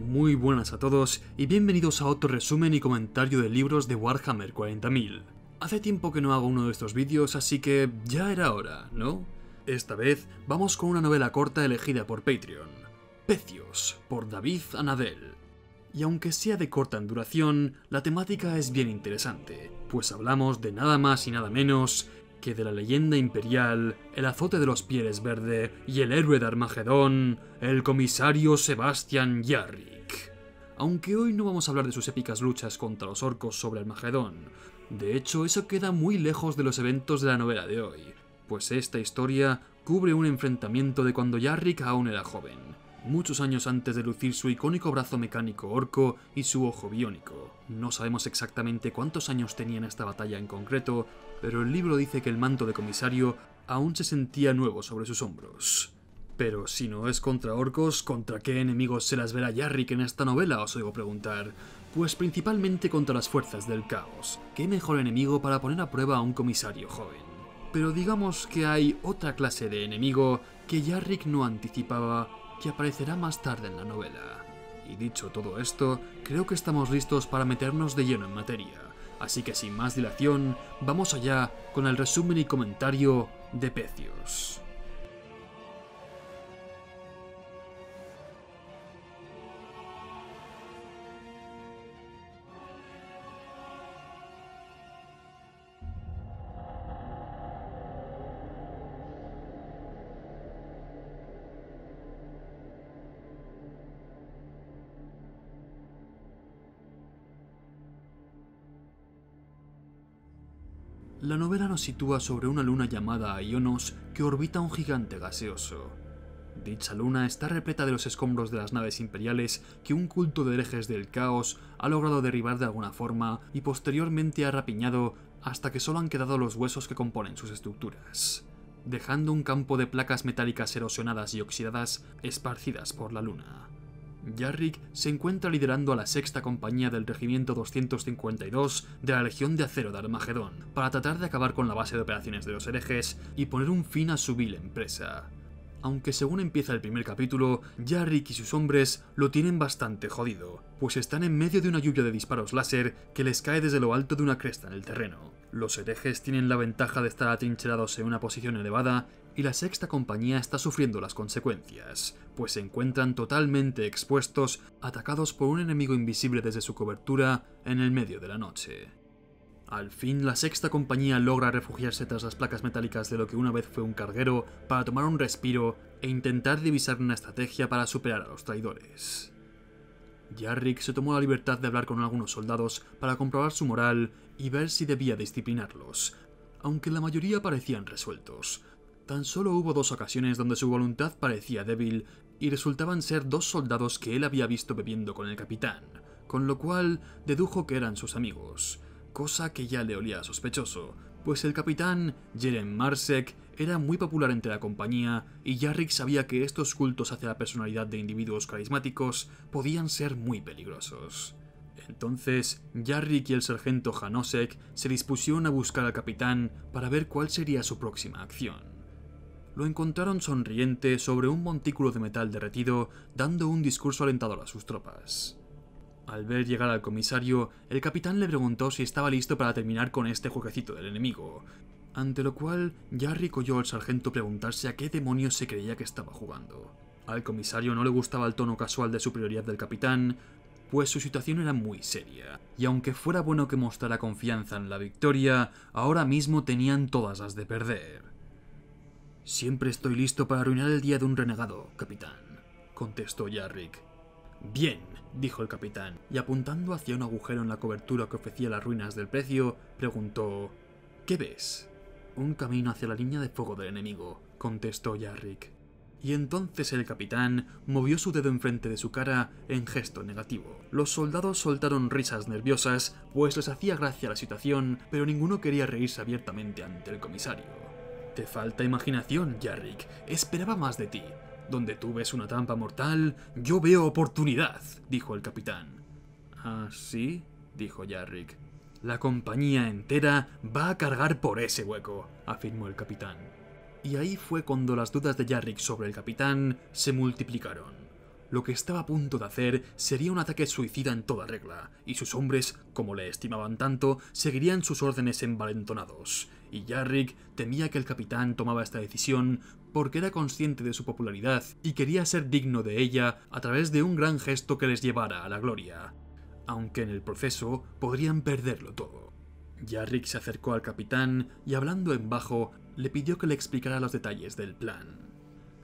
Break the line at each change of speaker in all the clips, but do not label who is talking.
Muy buenas a todos y bienvenidos a otro resumen y comentario de libros de Warhammer 40.000. Hace tiempo que no hago uno de estos vídeos, así que ya era hora, ¿no? Esta vez vamos con una novela corta elegida por Patreon, Pecios, por David Anadel. Y aunque sea de corta en duración, la temática es bien interesante, pues hablamos de nada más y nada menos que de la leyenda imperial, el azote de los Pieles Verde y el héroe de Armagedón, el comisario Sebastian Yarrick. Aunque hoy no vamos a hablar de sus épicas luchas contra los orcos sobre Armagedón, de hecho eso queda muy lejos de los eventos de la novela de hoy, pues esta historia cubre un enfrentamiento de cuando Yarrick aún era joven, muchos años antes de lucir su icónico brazo mecánico orco y su ojo biónico. No sabemos exactamente cuántos años tenía en esta batalla en concreto, pero el libro dice que el manto de comisario aún se sentía nuevo sobre sus hombros. Pero si no es contra orcos, ¿contra qué enemigos se las verá Yarrick en esta novela?, os oigo preguntar. Pues principalmente contra las fuerzas del caos. ¿Qué mejor enemigo para poner a prueba a un comisario joven? Pero digamos que hay otra clase de enemigo que Yarrick no anticipaba, que aparecerá más tarde en la novela. Y dicho todo esto, creo que estamos listos para meternos de lleno en materia. Así que sin más dilación, vamos allá con el resumen y comentario de Pecios. La novela nos sitúa sobre una luna llamada Ionos que orbita un gigante gaseoso. Dicha luna está repleta de los escombros de las naves imperiales que un culto de herejes del caos ha logrado derribar de alguna forma y posteriormente ha rapiñado hasta que solo han quedado los huesos que componen sus estructuras, dejando un campo de placas metálicas erosionadas y oxidadas esparcidas por la luna. Yarrick se encuentra liderando a la sexta compañía del Regimiento 252 de la Legión de Acero de Armagedón para tratar de acabar con la base de operaciones de los herejes y poner un fin a su vil empresa. Aunque según empieza el primer capítulo, Yarrick y sus hombres lo tienen bastante jodido, pues están en medio de una lluvia de disparos láser que les cae desde lo alto de una cresta en el terreno. Los herejes tienen la ventaja de estar atrincherados en una posición elevada y la sexta compañía está sufriendo las consecuencias, pues se encuentran totalmente expuestos, atacados por un enemigo invisible desde su cobertura en el medio de la noche. Al fin, la sexta compañía logra refugiarse tras las placas metálicas de lo que una vez fue un carguero para tomar un respiro e intentar divisar una estrategia para superar a los traidores. Yarrick se tomó la libertad de hablar con algunos soldados para comprobar su moral y ver si debía disciplinarlos, aunque la mayoría parecían resueltos. Tan solo hubo dos ocasiones donde su voluntad parecía débil y resultaban ser dos soldados que él había visto bebiendo con el capitán, con lo cual dedujo que eran sus amigos, cosa que ya le olía sospechoso, pues el capitán, Jerem Marsek, era muy popular entre la compañía y Yarrick sabía que estos cultos hacia la personalidad de individuos carismáticos podían ser muy peligrosos. Entonces, Yarrick y el sargento Janosek se dispusieron a buscar al capitán para ver cuál sería su próxima acción. Lo encontraron sonriente sobre un montículo de metal derretido, dando un discurso alentador a sus tropas. Al ver llegar al comisario, el capitán le preguntó si estaba listo para terminar con este jueguecito del enemigo, ante lo cual Yarrick oyó al sargento preguntarse a qué demonios se creía que estaba jugando. Al comisario no le gustaba el tono casual de superioridad del capitán, pues su situación era muy seria, y aunque fuera bueno que mostrara confianza en la victoria, ahora mismo tenían todas las de perder. «Siempre estoy listo para arruinar el día de un renegado, capitán», contestó Yarrick. «Bien», dijo el capitán, y apuntando hacia un agujero en la cobertura que ofrecía las ruinas del Precio, preguntó: «¿Qué ves?» «Un camino hacia la línea de fuego del enemigo», contestó Yarrick. Y entonces el capitán movió su dedo enfrente de su cara en gesto negativo. Los soldados soltaron risas nerviosas, pues les hacía gracia la situación, pero ninguno quería reírse abiertamente ante el comisario. «Te falta imaginación, Yarrick. Esperaba más de ti. Donde tú ves una trampa mortal, yo veo oportunidad», dijo el capitán. «¿Ah, sí?», dijo Yarrick. «La compañía entera va a cargar por ese hueco», afirmó el capitán. Y ahí fue cuando las dudas de Yarrick sobre el capitán se multiplicaron. Lo que estaba a punto de hacer sería un ataque suicida en toda regla, y sus hombres, como le estimaban tanto, seguirían sus órdenes envalentonados. Y Jarrick temía que el capitán tomaba esta decisión porque era consciente de su popularidad y quería ser digno de ella a través de un gran gesto que les llevara a la gloria, aunque en el proceso podrían perderlo todo. Jarrick se acercó al capitán y, hablando en bajo, le pidió que le explicara los detalles del plan.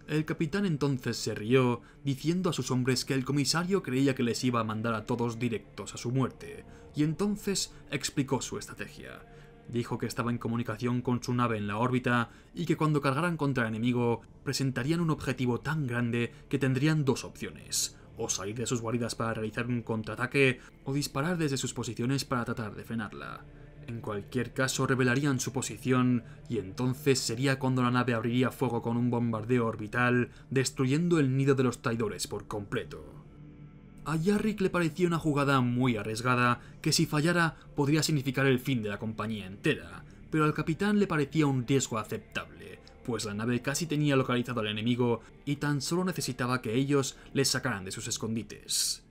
El capitán entonces se rió, diciendo a sus hombres que el comisario creía que les iba a mandar a todos directos a su muerte, y entonces explicó su estrategia. Dijo que estaba en comunicación con su nave en la órbita y que cuando cargaran contra el enemigo presentarían un objetivo tan grande que tendrían dos opciones: o salir de sus guaridas para realizar un contraataque, o disparar desde sus posiciones para tratar de frenarla. En cualquier caso revelarían su posición, y entonces sería cuando la nave abriría fuego con un bombardeo orbital, destruyendo el nido de los traidores por completo. A Jarrick le parecía una jugada muy arriesgada, que si fallara podría significar el fin de la compañía entera, pero al capitán le parecía un riesgo aceptable, pues la nave casi tenía localizado al enemigo y tan solo necesitaba que ellos les sacaran de sus escondites.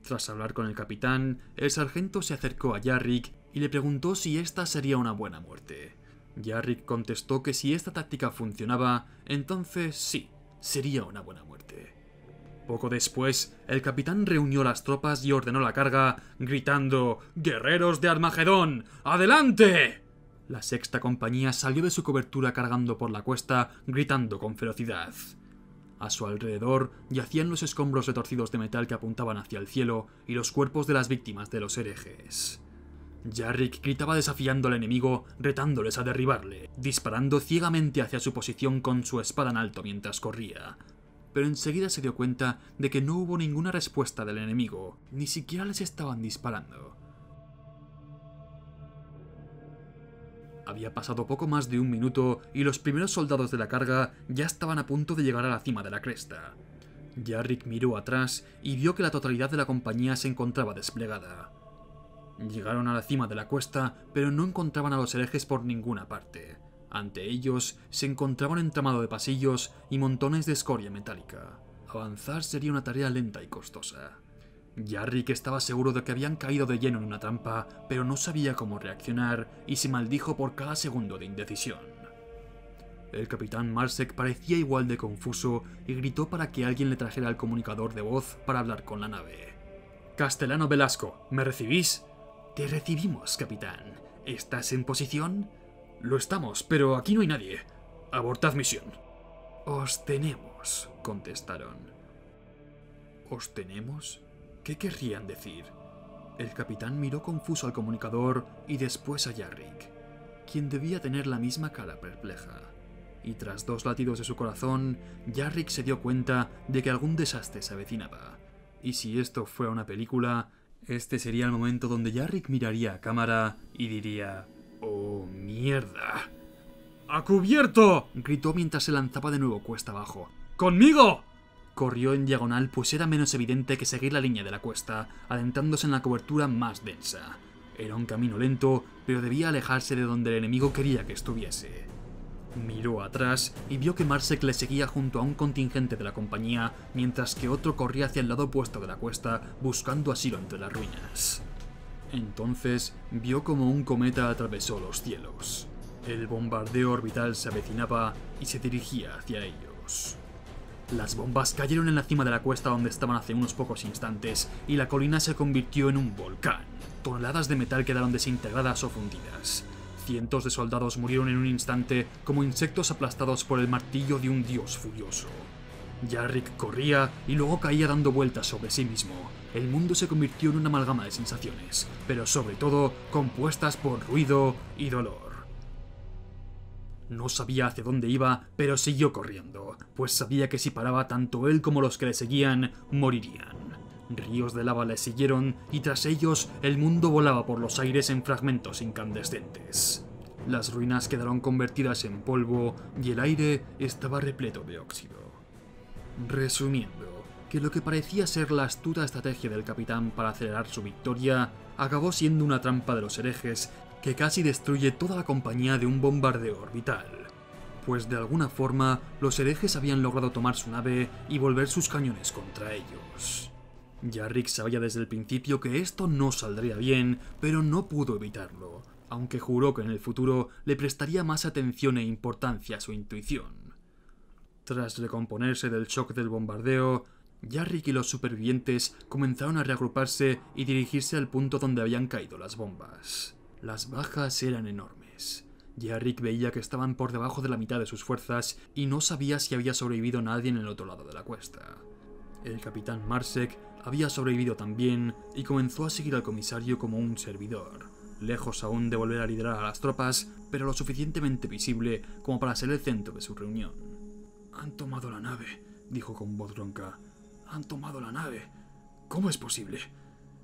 Tras hablar con el capitán, el sargento se acercó a Jarrick y le preguntó si esta sería una buena muerte. Jarrick contestó que si esta táctica funcionaba, entonces sí, sería una buena muerte. Poco después, el capitán reunió las tropas y ordenó la carga, gritando: «¡Guerreros de Armagedón! ¡Adelante!». La sexta compañía salió de su cobertura cargando por la cuesta, gritando con ferocidad. A su alrededor yacían los escombros retorcidos de metal que apuntaban hacia el cielo y los cuerpos de las víctimas de los herejes. Jarrick gritaba desafiando al enemigo, retándoles a derribarle, disparando ciegamente hacia su posición con su espada en alto mientras corría. Pero enseguida se dio cuenta de que no hubo ninguna respuesta del enemigo, ni siquiera les estaban disparando. Había pasado poco más de un minuto y los primeros soldados de la carga ya estaban a punto de llegar a la cima de la cresta. Jarrick miró atrás y vio que la totalidad de la compañía se encontraba desplegada. Llegaron a la cima de la cuesta, pero no encontraban a los herejes por ninguna parte. Ante ellos se encontraba un entramado de pasillos y montones de escoria metálica. Avanzar sería una tarea lenta y costosa. Jarrick estaba seguro de que habían caído de lleno en una trampa, pero no sabía cómo reaccionar y se maldijo por cada segundo de indecisión. El capitán Marsek parecía igual de confuso y gritó para que alguien le trajera el comunicador de voz para hablar con la nave. «Castellano Velasco, ¿me recibís?» «Te recibimos, capitán. ¿Estás en posición?» «Lo estamos, pero aquí no hay nadie. Abortad misión». «Os tenemos», contestaron. «¿Os tenemos?» ¿Qué querrían decir? El capitán miró confuso al comunicador y después a Jarrick, quien debía tener la misma cara perpleja. Y tras 2 latidos de su corazón, Jarrick se dio cuenta de que algún desastre se avecinaba. Y si esto fuera una película, este sería el momento donde Jarrick miraría a cámara y diría: «¡Oh, mierda!». «¡A cubierto!», gritó mientras se lanzaba de nuevo cuesta abajo. «¡Conmigo!». Corrió en diagonal, pues era menos evidente que seguir la línea de la cuesta, adentrándose en la cobertura más densa. Era un camino lento, pero debía alejarse de donde el enemigo quería que estuviese. Miró atrás y vio que Marsek le seguía junto a un contingente de la compañía, mientras que otro corría hacia el lado opuesto de la cuesta, buscando asilo entre las ruinas. Entonces vio como un cometa atravesó los cielos. El bombardeo orbital se avecinaba y se dirigía hacia ellos. Las bombas cayeron en la cima de la cuesta donde estaban hace unos pocos instantes, y la colina se convirtió en un volcán. Toneladas de metal quedaron desintegradas o fundidas. Cientos de soldados murieron en un instante como insectos aplastados por el martillo de un dios furioso. Jarrick corría y luego caía dando vueltas sobre sí mismo. El mundo se convirtió en una amalgama de sensaciones, pero sobre todo compuestas por ruido y dolor. No sabía hacia dónde iba, pero siguió corriendo, pues sabía que si paraba tanto él como los que le seguían, morirían. Ríos de lava le siguieron y tras ellos el mundo volaba por los aires en fragmentos incandescentes. Las ruinas quedaron convertidas en polvo y el aire estaba repleto de óxido. Resumiendo, que lo que parecía ser la astuta estrategia del capitán para acelerar su victoria acabó siendo una trampa de los herejes que casi destruye toda la compañía de un bombardeo orbital. pues de alguna forma los herejes habían logrado tomar su nave y volver sus cañones contra ellos. Yarrick sabía desde el principio que esto no saldría bien, pero no pudo evitarlo, aunque juró que en el futuro le prestaría más atención e importancia a su intuición. Tras recomponerse del shock del bombardeo, Yarrick y los supervivientes comenzaron a reagruparse y dirigirse al punto donde habían caído las bombas. Las bajas eran enormes. Yarrick veía que estaban por debajo de la mitad de sus fuerzas y no sabía si había sobrevivido nadie en el otro lado de la cuesta. El capitán Marsek había sobrevivido también y comenzó a seguir al comisario como un servidor, lejos aún de volver a liderar a las tropas, pero lo suficientemente visible como para ser el centro de su reunión. «Han tomado la nave», dijo con voz ronca. «Han tomado la nave. ¿Cómo es posible?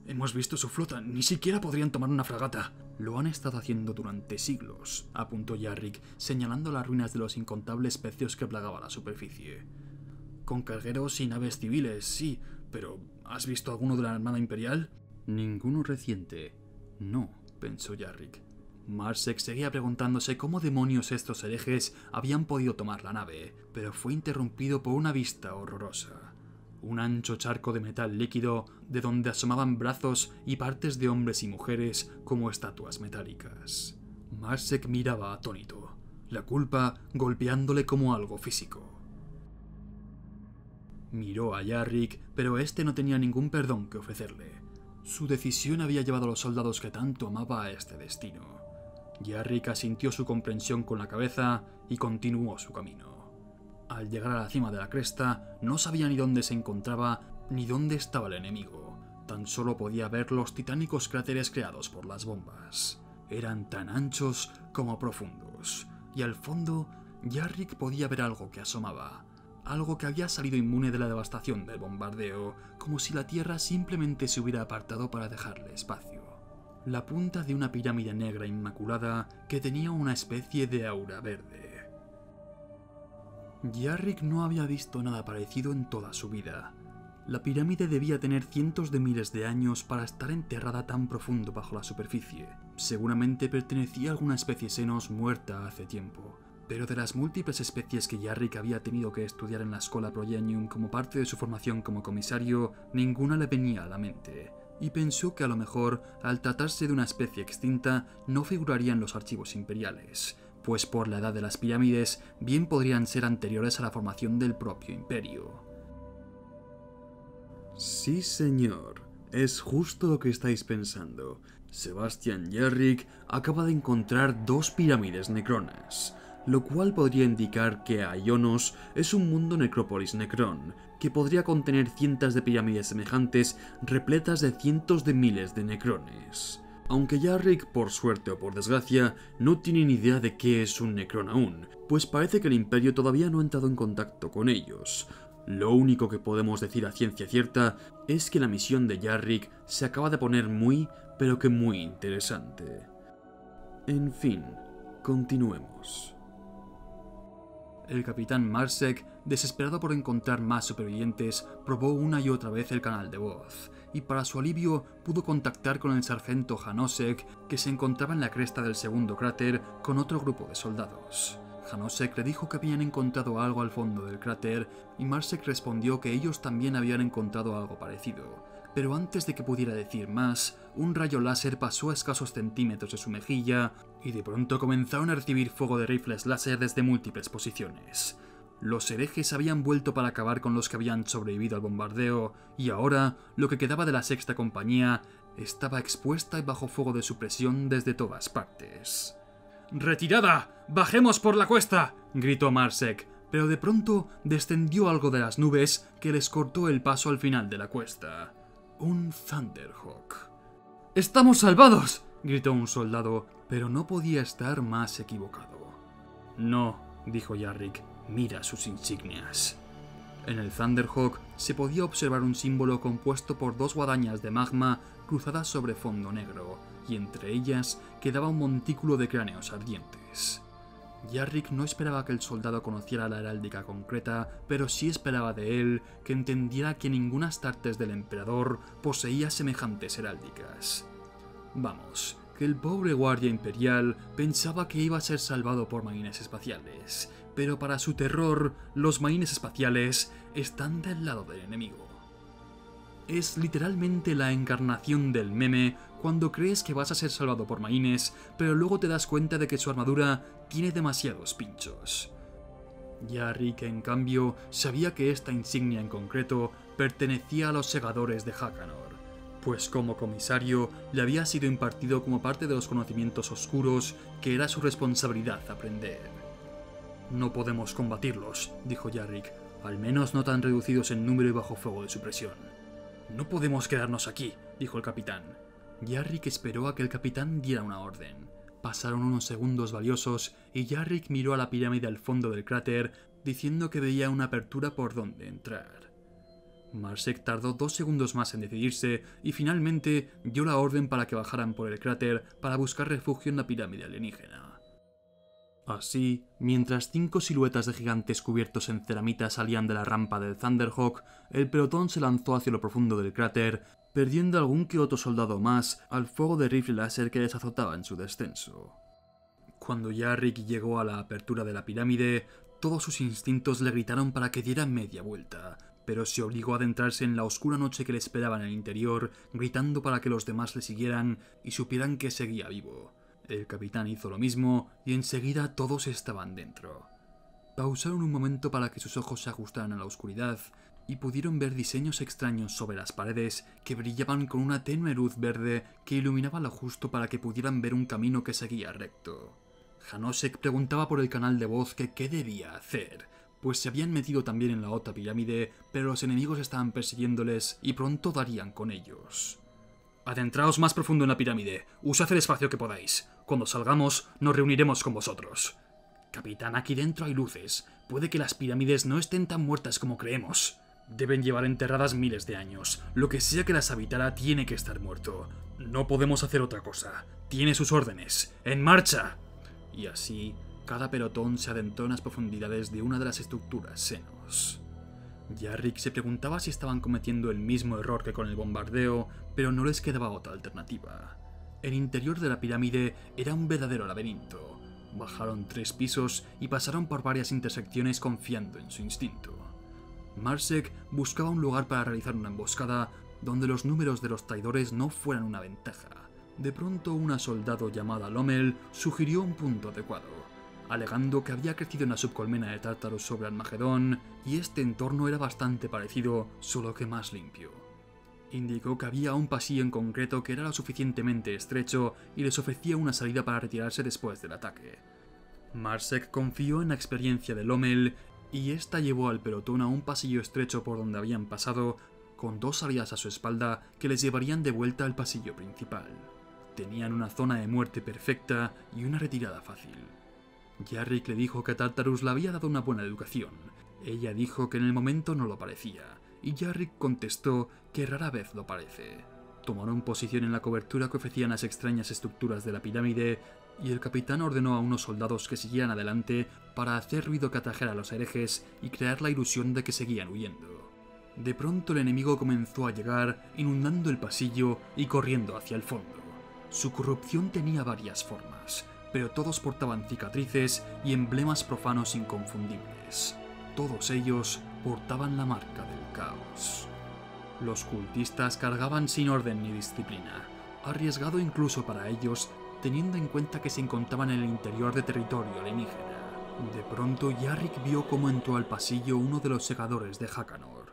Hemos visto su flota, ni siquiera podrían tomar una fragata». «Lo han estado haciendo durante siglos», apuntó Yarrick, señalando las ruinas de los incontables pecios que plagaban la superficie. «Con cargueros y naves civiles, sí, pero ¿has visto alguno de la Armada Imperial?» «Ninguno reciente. No», pensó Yarrick. Marsek seguía preguntándose cómo demonios estos herejes habían podido tomar la nave, pero fue interrumpido por una vista horrorosa. Un ancho charco de metal líquido de donde asomaban brazos y partes de hombres y mujeres como estatuas metálicas. Marsek miraba atónito, la culpa golpeándole como algo físico. Miró a Yarrick, pero este no tenía ningún perdón que ofrecerle. Su decisión había llevado a los soldados que tanto amaba a este destino. Yarrick asintió su comprensión con la cabeza y continuó su camino. Al llegar a la cima de la cresta, no sabía ni dónde se encontraba ni dónde estaba el enemigo. Tan solo podía ver los titánicos cráteres creados por las bombas. Eran tan anchos como profundos, y al fondo, Yarrick podía ver algo que asomaba. Algo que había salido inmune de la devastación del bombardeo, como si la Tierra simplemente se hubiera apartado para dejarle espacio. La punta de una pirámide negra inmaculada que tenía una especie de aura verde. Yarrick no había visto nada parecido en toda su vida. La pirámide debía tener cientos de miles de años para estar enterrada tan profundo bajo la superficie. Seguramente pertenecía a alguna especie Xenos muerta hace tiempo. Pero de las múltiples especies que Yarrick había tenido que estudiar en la Escola Progenium como parte de su formación como comisario, ninguna le venía a la mente, y pensó que a lo mejor, al tratarse de una especie extinta, no figuraría en los archivos imperiales, pues por la edad de las pirámides bien podrían ser anteriores a la formación del propio imperio. Sí, señor, es justo lo que estáis pensando. Sebastian Yarrick acaba de encontrar 2 pirámides necronas, lo cual podría indicar que Ionos es un mundo necrópolis necrón, que podría contener cientos de pirámides semejantes repletas de cientos de miles de necrones. Aunque Yarrick, por suerte o por desgracia, no tiene ni idea de qué es un necrón aún, pues parece que el Imperio todavía no ha entrado en contacto con ellos. Lo único que podemos decir a ciencia cierta es que la misión de Yarrick se acaba de poner muy, pero que muy interesante. En fin, continuemos. El capitán Marsek, desesperado por encontrar más supervivientes, probó una y otra vez el canal de voz, y para su alivio pudo contactar con el sargento Janosek, que se encontraba en la cresta del segundo cráter con otro grupo de soldados. Janosek le dijo que habían encontrado algo al fondo del cráter, y Marsek respondió que ellos también habían encontrado algo parecido. Pero antes de que pudiera decir más, un rayo láser pasó a escasos centímetros de su mejilla y de pronto comenzaron a recibir fuego de rifles láser desde múltiples posiciones. Los herejes habían vuelto para acabar con los que habían sobrevivido al bombardeo y ahora lo que quedaba de la sexta compañía estaba expuesta y bajo fuego de supresión desde todas partes. «¡Retirada! ¡Bajemos por la cuesta!», gritó Marsek, pero de pronto descendió algo de las nubes que les cortó el paso al final de la cuesta. Un Thunderhawk. «¡Estamos salvados!», gritó un soldado, pero no podía estar más equivocado. «No», dijo Yarrick, «mira sus insignias». En el Thunderhawk se podía observar un símbolo compuesto por 2 guadañas de magma cruzadas sobre fondo negro, y entre ellas quedaba un montículo de cráneos ardientes. Yarrick no esperaba que el soldado conociera la heráldica concreta, pero sí esperaba de él que entendiera que ninguna Astartes del emperador poseía semejantes heráldicas. Vamos, que el pobre guardia imperial pensaba que iba a ser salvado por marines espaciales, pero para su terror, los marines espaciales están del lado del enemigo. Es literalmente la encarnación del meme cuando crees que vas a ser salvado por marines, pero luego te das cuenta de que su armadura tiene demasiados pinchos. Yarrick, en cambio, sabía que esta insignia en concreto pertenecía a los segadores de Hakanor, pues como comisario le había sido impartido como parte de los conocimientos oscuros que era su responsabilidad aprender. «No podemos combatirlos», dijo Yarrick, «al menos no tan reducidos en número y bajo fuego de supresión». «No podemos quedarnos aquí», dijo el capitán. Yarrick esperó a que el capitán diera una orden. Pasaron unos segundos valiosos y Yarrick miró a la pirámide al fondo del cráter, diciendo que veía una apertura por donde entrar. Marsek tardó 2 segundos más en decidirse y finalmente dio la orden para que bajaran por el cráter para buscar refugio en la pirámide alienígena. Así, mientras 5 siluetas de gigantes cubiertos en ceramita salían de la rampa del Thunderhawk, el pelotón se lanzó hacia lo profundo del cráter, perdiendo algún que otro soldado más al fuego de rifle láser que les azotaba en su descenso. Cuando Yarrick llegó a la apertura de la pirámide, todos sus instintos le gritaron para que diera media vuelta, pero se obligó a adentrarse en la oscura noche que le esperaba en el interior, gritando para que los demás le siguieran y supieran que seguía vivo. El capitán hizo lo mismo y enseguida todos estaban dentro. Pausaron un momento para que sus ojos se ajustaran a la oscuridad y pudieron ver diseños extraños sobre las paredes que brillaban con una tenue luz verde que iluminaba lo justo para que pudieran ver un camino que seguía recto. Janosek preguntaba por el canal de voz que qué debía hacer, pues se habían metido también en la otra pirámide, pero los enemigos estaban persiguiéndoles y pronto darían con ellos. «Adentraos más profundo en la pirámide, usad el espacio que podáis. Cuando salgamos, nos reuniremos con vosotros». «Capitán, aquí dentro hay luces. Puede que las pirámides no estén tan muertas como creemos. Deben llevar enterradas miles de años. Lo que sea que las habitara tiene que estar muerto. No podemos hacer otra cosa. Tiene sus órdenes. ¡En marcha!». Y así, cada pelotón se adentró en las profundidades de una de las estructuras senos. Yarrick se preguntaba si estaban cometiendo el mismo error que con el bombardeo, pero no les quedaba otra alternativa. El interior de la pirámide era un verdadero laberinto. Bajaron 3 pisos y pasaron por varias intersecciones confiando en su instinto. Marsek buscaba un lugar para realizar una emboscada donde los números de los traidores no fueran una ventaja. De pronto una soldado llamada Lommel sugirió un punto adecuado, alegando que había crecido en la subcolmena de Tártaros sobre Almagedón y este entorno era bastante parecido, solo que más limpio. Indicó que había un pasillo en concreto que era lo suficientemente estrecho y les ofrecía una salida para retirarse después del ataque. Marsek confió en la experiencia de Lommel y esta llevó al pelotón a un pasillo estrecho por donde habían pasado, con 2 salidas a su espalda que les llevarían de vuelta al pasillo principal. Tenían una zona de muerte perfecta y una retirada fácil. Yarrick le dijo que Tartarus le había dado una buena educación. Ella dijo que en el momento no lo parecía, y Yarrick contestó que rara vez lo parece. Tomaron posición en la cobertura que ofrecían las extrañas estructuras de la pirámide, y el capitán ordenó a unos soldados que siguieran adelante para hacer ruido que atrajera a los herejes y crear la ilusión de que seguían huyendo. De pronto el enemigo comenzó a llegar, inundando el pasillo y corriendo hacia el fondo. Su corrupción tenía varias formas, pero todos portaban cicatrices y emblemas profanos inconfundibles. Todos ellos portaban la marca del caos. Los cultistas cargaban sin orden ni disciplina, arriesgado incluso para ellos, teniendo en cuenta que se encontraban en el interior de territorio alienígena. De pronto Yarrick vio cómo entró al pasillo uno de los segadores de Hakanor.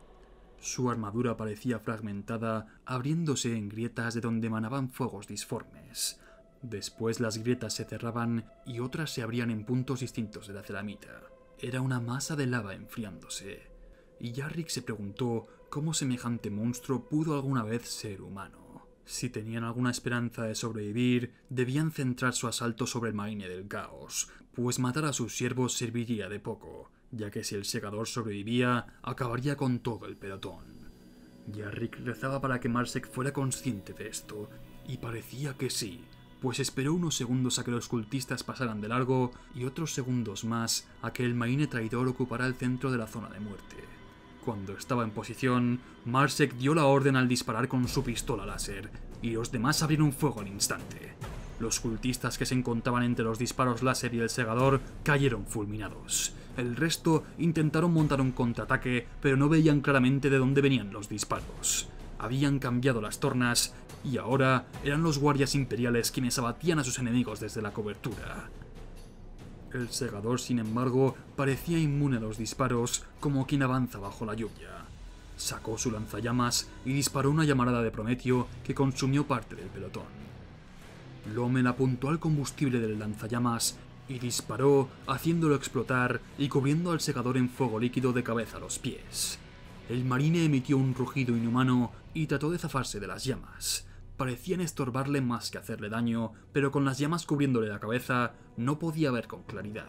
Su armadura parecía fragmentada, abriéndose en grietas de donde emanaban fuegos disformes. Después las grietas se cerraban y otras se abrían en puntos distintos de la ceramita. Era una masa de lava enfriándose, y Yarrick se preguntó cómo semejante monstruo pudo alguna vez ser humano. Si tenían alguna esperanza de sobrevivir, debían centrar su asalto sobre el marine del caos, pues matar a sus siervos serviría de poco, ya que si el segador sobrevivía, acabaría con todo el pelotón. Yarrick rezaba para que Marsek fuera consciente de esto, y parecía que sí, pues esperó unos segundos a que los cultistas pasaran de largo y otros segundos más a que el marine traidor ocupara el centro de la zona de muerte. Cuando estaba en posición, Marsek dio la orden al disparar con su pistola láser, y los demás abrieron fuego al instante. Los cultistas que se encontraban entre los disparos láser y el segador cayeron fulminados. El resto intentaron montar un contraataque, pero no veían claramente de dónde venían los disparos. Habían cambiado las tornas y ahora eran los guardias imperiales quienes abatían a sus enemigos desde la cobertura. El segador, sin embargo, parecía inmune a los disparos, como quien avanza bajo la lluvia. Sacó su lanzallamas y disparó una llamarada de Prometeo que consumió parte del pelotón. Lommel apuntó al combustible del lanzallamas y disparó, haciéndolo explotar y cubriendo al segador en fuego líquido de cabeza a los pies. El marine emitió un rugido inhumano y trató de zafarse de las llamas. Parecían estorbarle más que hacerle daño, pero con las llamas cubriéndole la cabeza no podía ver con claridad.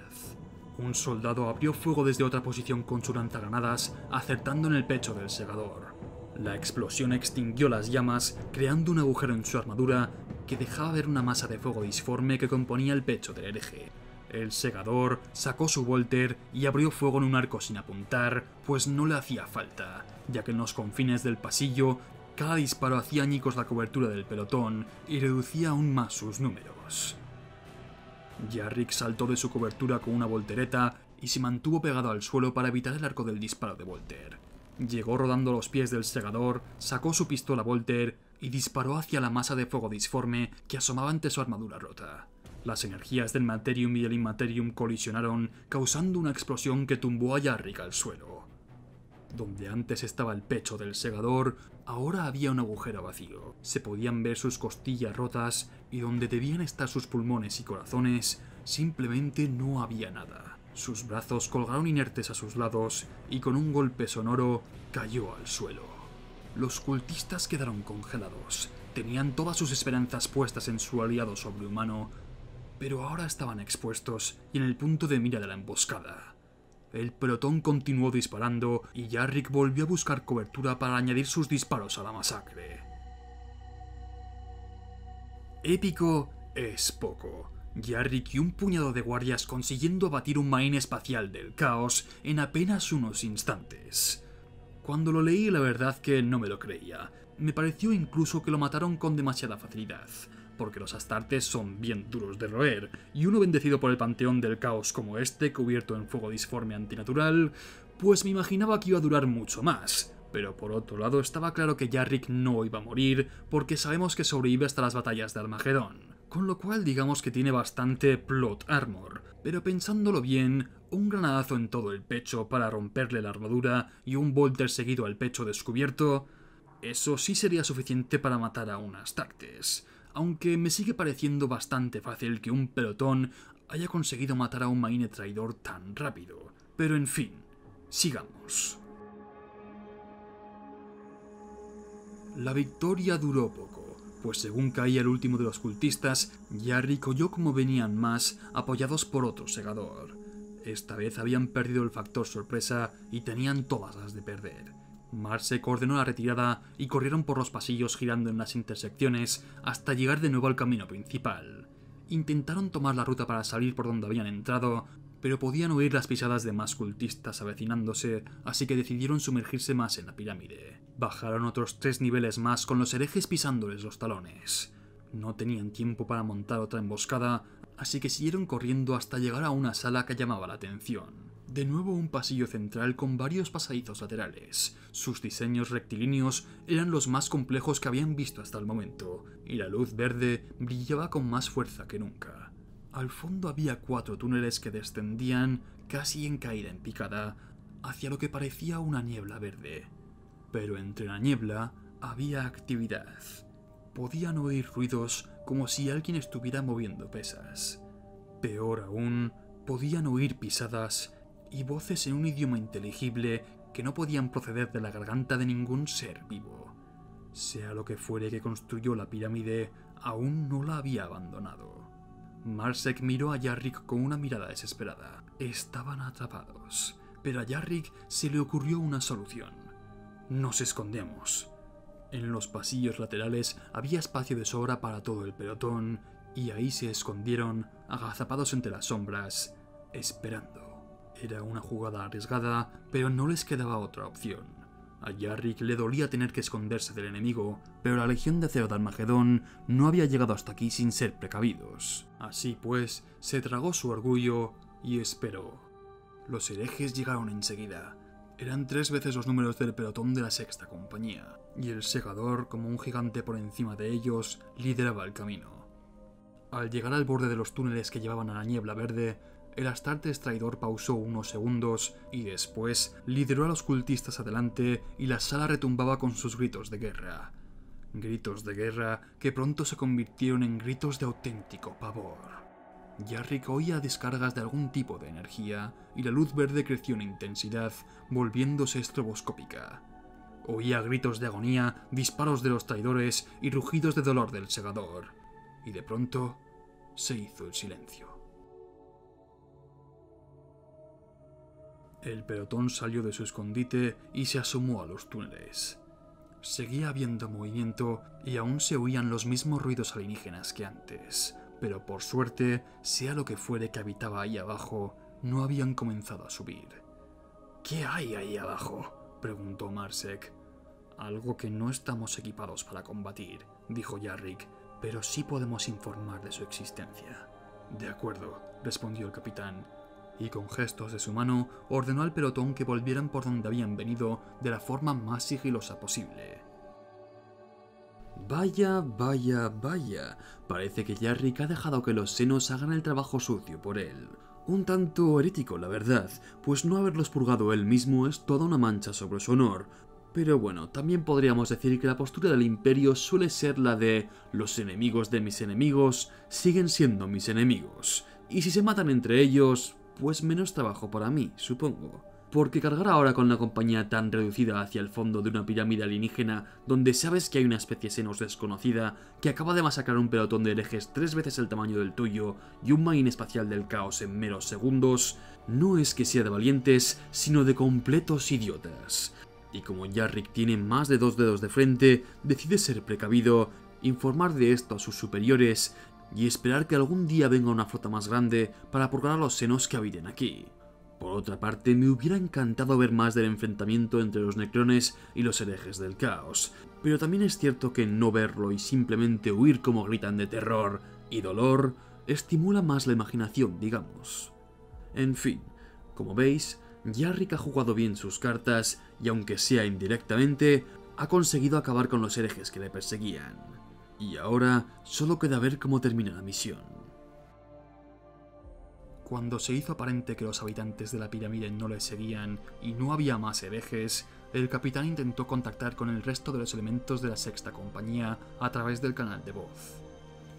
Un soldado abrió fuego desde otra posición con su lanzagranadas, acertando en el pecho del segador. La explosión extinguió las llamas, creando un agujero en su armadura que dejaba ver una masa de fuego disforme que componía el pecho del hereje. El segador sacó su Volter y abrió fuego en un arco sin apuntar, pues no le hacía falta, ya que en los confines del pasillo cada disparo hacía añicos la cobertura del pelotón y reducía aún más sus números. Yarrick saltó de su cobertura con una voltereta y se mantuvo pegado al suelo para evitar el arco del disparo de Volter. Llegó rodando a los pies del segador, sacó su pistola Volter y disparó hacia la masa de fuego disforme que asomaba ante su armadura rota. Las energías del Materium y del Immaterium colisionaron, causando una explosión que tumbó a Yarrick al suelo. Donde antes estaba el pecho del segador, ahora había un agujero vacío. Se podían ver sus costillas rotas y donde debían estar sus pulmones y corazones, simplemente no había nada. Sus brazos colgaron inertes a sus lados y con un golpe sonoro cayó al suelo. Los cultistas quedaron congelados. Tenían todas sus esperanzas puestas en su aliado sobrehumano, pero ahora estaban expuestos y en el punto de mira de la emboscada. El pelotón continuó disparando y Yarrick volvió a buscar cobertura para añadir sus disparos a la masacre. Épico es poco. Yarrick y un puñado de guardias consiguiendo abatir un marine espacial del caos en apenas unos instantes. Cuando lo leí, la verdad que no me lo creía. Me pareció incluso que lo mataron con demasiada facilidad, porque los astartes son bien duros de roer, y uno bendecido por el panteón del caos como este, cubierto en fuego disforme antinatural, pues me imaginaba que iba a durar mucho más. Pero por otro lado estaba claro que Yarrick no iba a morir, porque sabemos que sobrevive hasta las batallas de Armagedón, con lo cual digamos que tiene bastante plot armor. Pero pensándolo bien, un granadazo en todo el pecho para romperle la armadura y un Volter seguido al pecho descubierto, eso sí sería suficiente para matar a un Astartes. Aunque me sigue pareciendo bastante fácil que un pelotón haya conseguido matar a un marine traidor tan rápido. Pero en fin, sigamos. La victoria duró poco, pues según caía el último de los cultistas, Yarrick oyó cómo venían más, apoyados por otro segador. Esta vez habían perdido el factor sorpresa y tenían todas las de perder. Marsek ordenó la retirada y corrieron por los pasillos girando en las intersecciones hasta llegar de nuevo al camino principal. Intentaron tomar la ruta para salir por donde habían entrado, pero podían oír las pisadas de más cultistas avecinándose, así que decidieron sumergirse más en la pirámide. Bajaron otros 3 niveles más con los herejes pisándoles los talones. No tenían tiempo para montar otra emboscada, así que siguieron corriendo hasta llegar a una sala que llamaba la atención. De nuevo un pasillo central con varios pasadizos laterales. Sus diseños rectilíneos eran los más complejos que habían visto hasta el momento, y la luz verde brillaba con más fuerza que nunca. Al fondo había 4 túneles que descendían, casi en caída en picada, hacia lo que parecía una niebla verde. Pero entre la niebla había actividad. Podían oír ruidos como si alguien estuviera moviendo pesas. Peor aún, podían oír pisadas y voces en un idioma inteligible que no podían proceder de la garganta de ningún ser vivo. Sea lo que fuere que construyó la pirámide, aún no la había abandonado. Marsek miró a Yarrick con una mirada desesperada. Estaban atrapados, pero a Yarrick se le ocurrió una solución. Nos escondemos. En los pasillos laterales había espacio de sobra para todo el pelotón, y ahí se escondieron, agazapados entre las sombras, esperando. Era una jugada arriesgada, pero no les quedaba otra opción. A Yarrick le dolía tener que esconderse del enemigo, pero la Legión de Acero de Armagedón no había llegado hasta aquí sin ser precavidos. Así pues, se tragó su orgullo y esperó. Los herejes llegaron enseguida. Eran 3 veces los números del pelotón de la Sexta Compañía, y el Segador, como un gigante por encima de ellos, lideraba el camino. Al llegar al borde de los túneles que llevaban a la niebla verde, el Astartes traidor pausó unos segundos y después lideró a los cultistas adelante y la sala retumbaba con sus gritos de guerra. Gritos de guerra que pronto se convirtieron en gritos de auténtico pavor. Yarrick oía descargas de algún tipo de energía y la luz verde creció en intensidad, volviéndose estroboscópica. Oía gritos de agonía, disparos de los traidores y rugidos de dolor del Segador. Y de pronto se hizo el silencio. El pelotón salió de su escondite y se asomó a los túneles. Seguía habiendo movimiento y aún se oían los mismos ruidos alienígenas que antes, pero por suerte, sea lo que fuere que habitaba ahí abajo, no habían comenzado a subir. «¿Qué hay ahí abajo?», preguntó Marsek. «Algo que no estamos equipados para combatir», dijo Yarrick, «pero sí podemos informar de su existencia». «De acuerdo», respondió el capitán, y con gestos de su mano ordenó al pelotón que volvieran por donde habían venido de la forma más sigilosa posible. Vaya, parece que Yarrick ha dejado que los senos hagan el trabajo sucio por él. Un tanto herético, la verdad, pues no haberlos purgado él mismo es toda una mancha sobre su honor. Pero bueno, también podríamos decir que la postura del Imperio suele ser la de «los enemigos de mis enemigos siguen siendo mis enemigos, y si se matan entre ellos, pues menos trabajo para mí, supongo». Porque cargar ahora con la compañía tan reducida hacia el fondo de una pirámide alienígena donde sabes que hay una especie senos desconocida que acaba de masacrar un pelotón de herejes 3 veces el tamaño del tuyo y un marín espacial del caos en meros segundos, no es que sea de valientes, sino de completos idiotas. Y como Yarrick tiene más de 2 dedos de frente, decide ser precavido, informar de esto a sus superiores y esperar que algún día venga una flota más grande para purgar a los senos que habiten aquí. Por otra parte, me hubiera encantado ver más del enfrentamiento entre los necrones y los herejes del caos, pero también es cierto que no verlo y simplemente huir como gritan de terror y dolor estimula más la imaginación, digamos. En fin, como veis, Yarrick ha jugado bien sus cartas y aunque sea indirectamente, ha conseguido acabar con los herejes que le perseguían. Y ahora solo queda ver cómo termina la misión. Cuando se hizo aparente que los habitantes de la pirámide no le seguían y no había más herejes, el capitán intentó contactar con el resto de los elementos de la Sexta Compañía a través del canal de voz.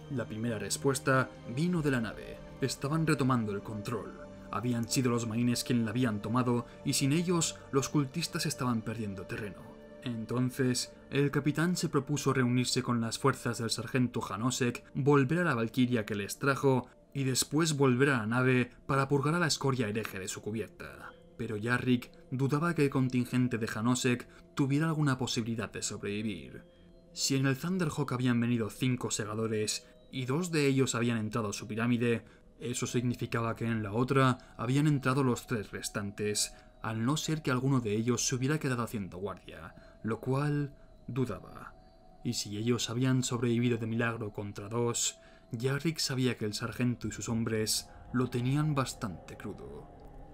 La primera respuesta vino de la nave. Estaban retomando el control. Habían sido los marines quienes la habían tomado y sin ellos los cultistas estaban perdiendo terreno. Entonces, el capitán se propuso reunirse con las fuerzas del sargento Janosek, volver a la Valquiria que les trajo y después volver a la nave para purgar a la escoria hereje de su cubierta. Pero Yarrick dudaba que el contingente de Janosek tuviera alguna posibilidad de sobrevivir. Si en el Thunderhawk habían venido 5 segadores y 2 de ellos habían entrado a su pirámide, eso significaba que en la otra habían entrado los 3 restantes, al no ser que alguno de ellos se hubiera quedado haciendo guardia, lo cual dudaba. Y si ellos habían sobrevivido de milagro contra 2, Yarrick sabía que el sargento y sus hombres lo tenían bastante crudo.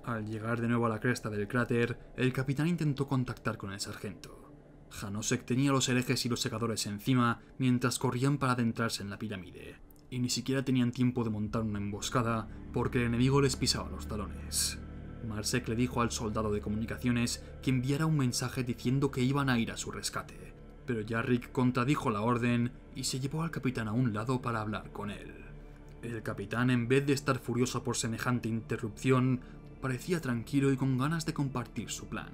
Al llegar de nuevo a la cresta del cráter, el capitán intentó contactar con el sargento. Janosek tenía los herejes y los segadores encima mientras corrían para adentrarse en la pirámide, y ni siquiera tenían tiempo de montar una emboscada porque el enemigo les pisaba los talones. Marsek le dijo al soldado de comunicaciones que enviara un mensaje diciendo que iban a ir a su rescate, pero Yarrick contradijo la orden y se llevó al capitán a un lado para hablar con él. El capitán, en vez de estar furioso por semejante interrupción, parecía tranquilo y con ganas de compartir su plan.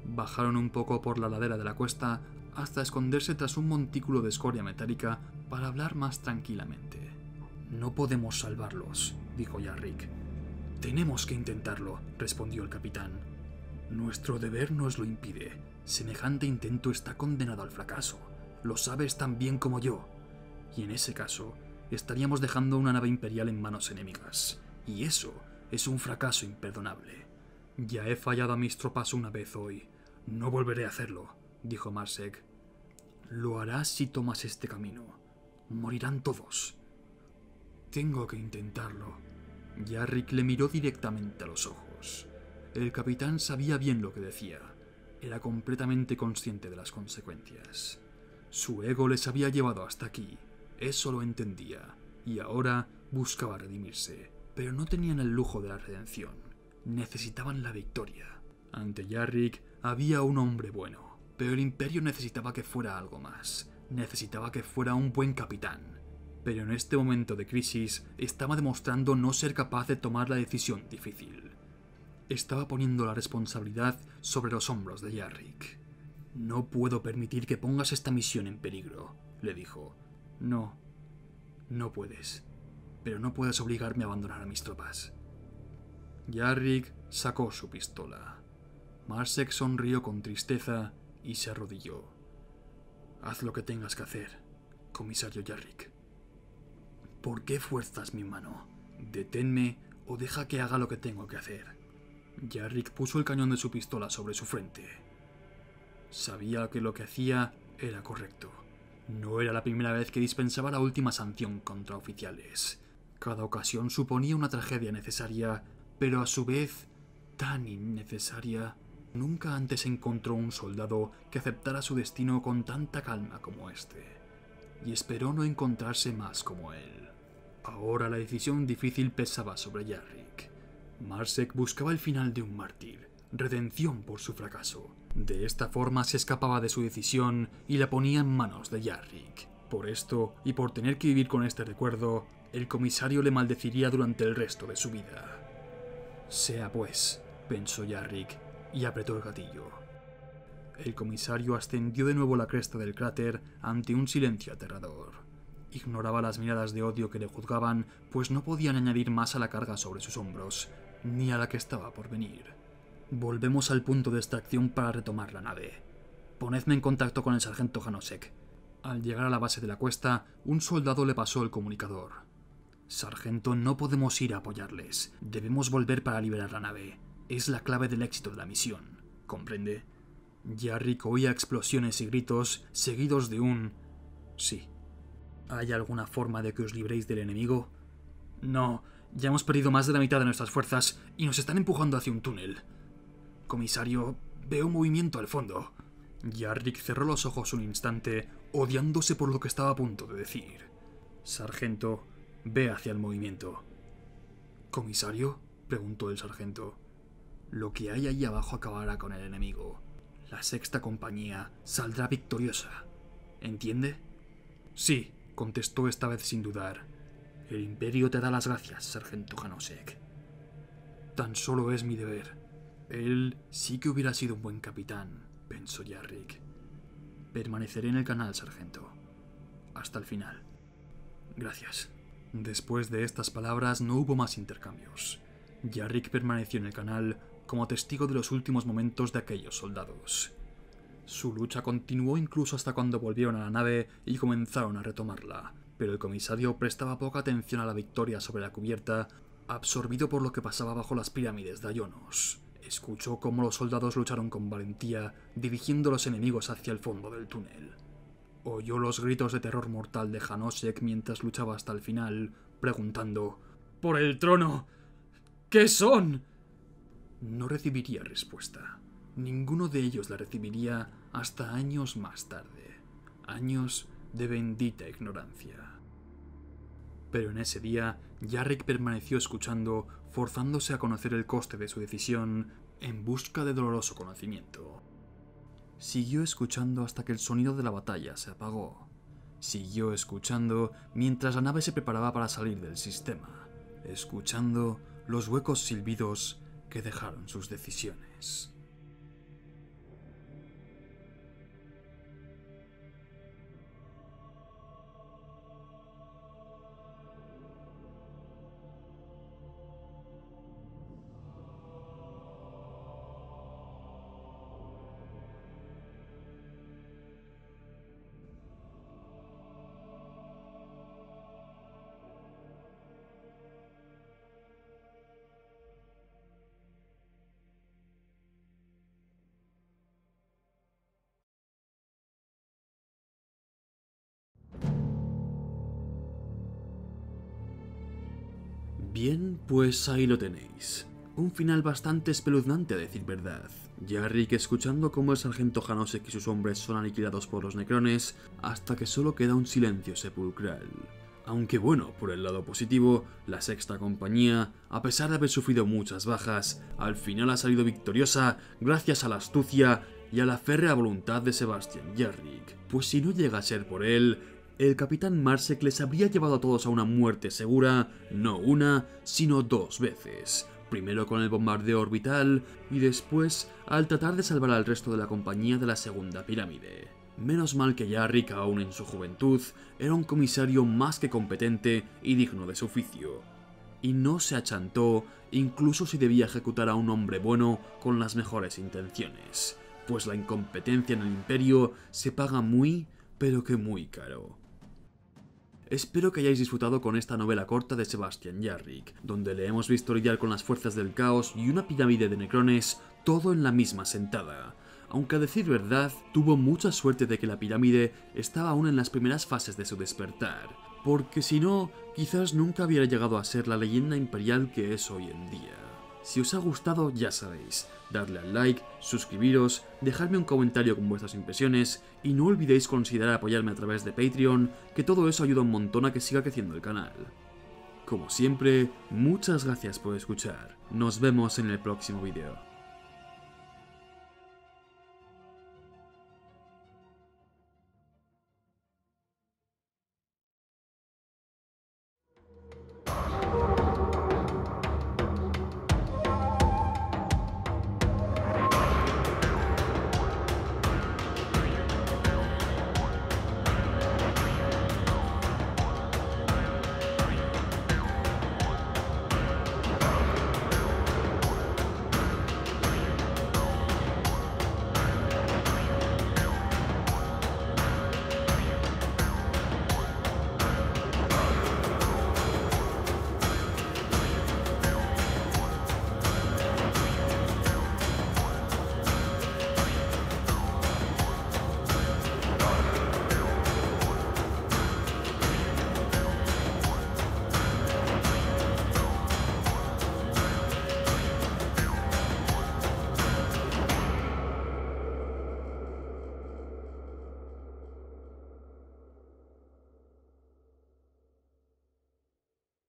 Bajaron un poco por la ladera de la cuesta hasta esconderse tras un montículo de escoria metálica para hablar más tranquilamente. «No podemos salvarlos», dijo Yarrick. «Tenemos que intentarlo», respondió el capitán. «Nuestro deber nos lo impide. Semejante intento está condenado al fracaso. Lo sabes tan bien como yo. Y en ese caso, estaríamos dejando una nave imperial en manos enemigas. Y eso es un fracaso imperdonable. Ya he fallado a mis tropas una vez hoy. No volveré a hacerlo, dijo Marsek. Lo harás si tomas este camino. Morirán todos. Tengo que intentarlo. Yarrick le miró directamente a los ojos. El capitán sabía bien lo que decía. Era completamente consciente de las consecuencias. Su ego les había llevado hasta aquí. Eso lo entendía. Y ahora buscaba redimirse. Pero no tenían el lujo de la redención. Necesitaban la victoria. Ante Yarrick había un hombre bueno. Pero el imperio necesitaba que fuera algo más. Necesitaba que fuera un buen capitán. Pero en este momento de crisis estaba demostrando no ser capaz de tomar la decisión difícil. Estaba poniendo la responsabilidad sobre los hombros de Yarrick. No puedo permitir que pongas esta misión en peligro, le dijo. No puedes. Pero no puedes obligarme a abandonar a mis tropas. Yarrick sacó su pistola. Marsek sonrió con tristeza y se arrodilló. Haz lo que tengas que hacer, comisario Yarrick. ¿Por qué fuerzas mi mano? Deténme o deja que haga lo que tengo que hacer. Yarrick puso el cañón de su pistola sobre su frente. Sabía que lo que hacía era correcto. No era la primera vez que dispensaba la última sanción contra oficiales. Cada ocasión suponía una tragedia necesaria, pero a su vez tan innecesaria. Nunca antes encontró un soldado que aceptara su destino con tanta calma como este, y esperó no encontrarse más como él. Ahora la decisión difícil pesaba sobre Yarrick. Marsek buscaba el final de un mártir, redención por su fracaso. De esta forma se escapaba de su decisión y la ponía en manos de Yarrick. Por esto, y por tener que vivir con este recuerdo, el comisario le maldeciría durante el resto de su vida. Sea pues, pensó Yarrick, y apretó el gatillo. El comisario ascendió de nuevo la cresta del cráter ante un silencio aterrador. Ignoraba las miradas de odio que le juzgaban, pues no podían añadir más a la carga sobre sus hombros, ni a la que estaba por venir. Volvemos al punto de extracción para retomar la nave. Ponedme en contacto con el sargento Janosek. Al llegar a la base de la cuesta, un soldado le pasó el comunicador. Sargento, no podemos ir a apoyarles. Debemos volver para liberar la nave. Es la clave del éxito de la misión. ¿Comprende? Yarrick oía explosiones y gritos, seguidos de un... Sí. ¿Hay alguna forma de que os libréis del enemigo? No, ya hemos perdido más de la mitad de nuestras fuerzas y nos están empujando hacia un túnel. Comisario, veo movimiento al fondo. Yarrick cerró los ojos un instante, odiándose por lo que estaba a punto de decir. Sargento, ve hacia el movimiento. ¿Comisario?, preguntó el sargento. Lo que hay ahí abajo acabará con el enemigo. La sexta compañía saldrá victoriosa. ¿Entiende? Sí, contestó esta vez sin dudar. El Imperio te da las gracias, sargento Janosek. Tan solo es mi deber. Él sí que hubiera sido un buen capitán, pensó Yarrick. Permaneceré en el canal, sargento. Hasta el final. Gracias. Después de estas palabras no hubo más intercambios. Yarrick permaneció en el canal como testigo de los últimos momentos de aquellos soldados. Su lucha continuó incluso hasta cuando volvieron a la nave y comenzaron a retomarla, pero el comisario prestaba poca atención a la victoria sobre la cubierta, absorbido por lo que pasaba bajo las pirámides de Ionos. Escuchó cómo los soldados lucharon con valentía, dirigiendo a los enemigos hacia el fondo del túnel. Oyó los gritos de terror mortal de Janosek mientras luchaba hasta el final, preguntando: ¡Por el trono! ¿Qué son? No recibiría respuesta. Ninguno de ellos la recibiría hasta años más tarde. Años de bendita ignorancia. Pero en ese día, Yarrick permaneció escuchando, forzándose a conocer el coste de su decisión en busca de doloroso conocimiento. Siguió escuchando hasta que el sonido de la batalla se apagó. Siguió escuchando mientras la nave se preparaba para salir del sistema, escuchando los huecos silbidos que dejaron sus decisiones. Bien, pues ahí lo tenéis. Un final bastante espeluznante a decir verdad. Yarrick escuchando cómo el sargento Janosek y sus hombres son aniquilados por los necrones hasta que solo queda un silencio sepulcral. Aunque bueno, por el lado positivo, la sexta compañía, a pesar de haber sufrido muchas bajas, al final ha salido victoriosa gracias a la astucia y a la férrea voluntad de Sebastian Yarrick. Pues si no llega a ser por él, el capitán Marsek les habría llevado a todos a una muerte segura, no una, sino 2 veces. Primero con el bombardeo orbital y después al tratar de salvar al resto de la compañía de la segunda pirámide. Menos mal que Yarrick, aún en su juventud, era un comisario más que competente y digno de su oficio. Y no se achantó, incluso si debía ejecutar a un hombre bueno con las mejores intenciones, pues la incompetencia en el Imperio se paga muy, pero que muy caro. Espero que hayáis disfrutado con esta novela corta de Sebastian Yarrick, donde le hemos visto lidiar con las fuerzas del caos y una pirámide de necrones, todo en la misma sentada. Aunque a decir verdad, tuvo mucha suerte de que la pirámide estaba aún en las primeras fases de su despertar, porque si no, quizás nunca hubiera llegado a ser la leyenda imperial que es hoy en día. Si os ha gustado, ya sabéis, darle al like, suscribiros, dejadme un comentario con vuestras impresiones y no olvidéis considerar apoyarme a través de Patreon, que todo eso ayuda un montón a que siga creciendo el canal. Como siempre, muchas gracias por escuchar. Nos vemos en el próximo vídeo.